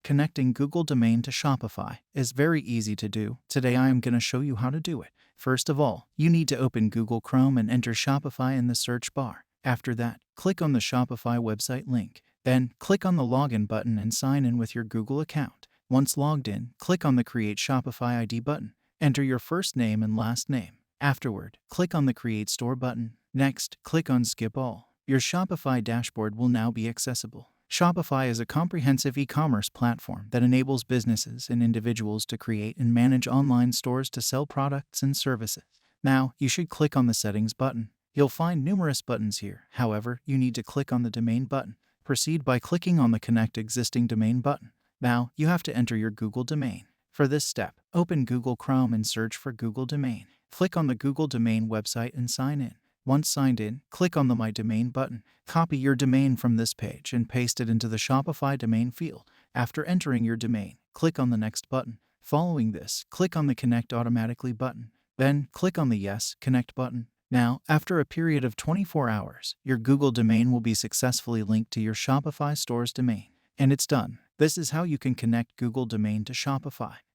Connecting Google domain to Shopify is very easy to do. Today I am going to show you how to do it. First of all, you need to open Google Chrome and enter Shopify in the search bar. After that, click on the Shopify website link. Then, click on the login button and sign in with your Google account. Once logged in, click on the Create Shopify ID button. Enter your first name and last name. Afterward, click on the Create Store button. Next, click on Skip All. Your Shopify dashboard will now be accessible. Shopify is a comprehensive e-commerce platform that enables businesses and individuals to create and manage online stores to sell products and services. Now, you should click on the Settings button. You'll find numerous buttons here. However, you need to click on the Domain button. Proceed by clicking on the Connect Existing Domain button. Now, you have to enter your Google domain. For this step, open Google Chrome and search for Google Domain. Click on the Google Domain website and sign in. Once signed in, click on the My Domain button. Copy your domain from this page and paste it into the Shopify domain field. After entering your domain, click on the Next button. Following this, click on the Connect Automatically button. Then, click on the Yes, Connect button. Now, after a period of 24 hours, your Google domain will be successfully linked to your Shopify store's domain. And it's done. This is how you can connect Google domain to Shopify.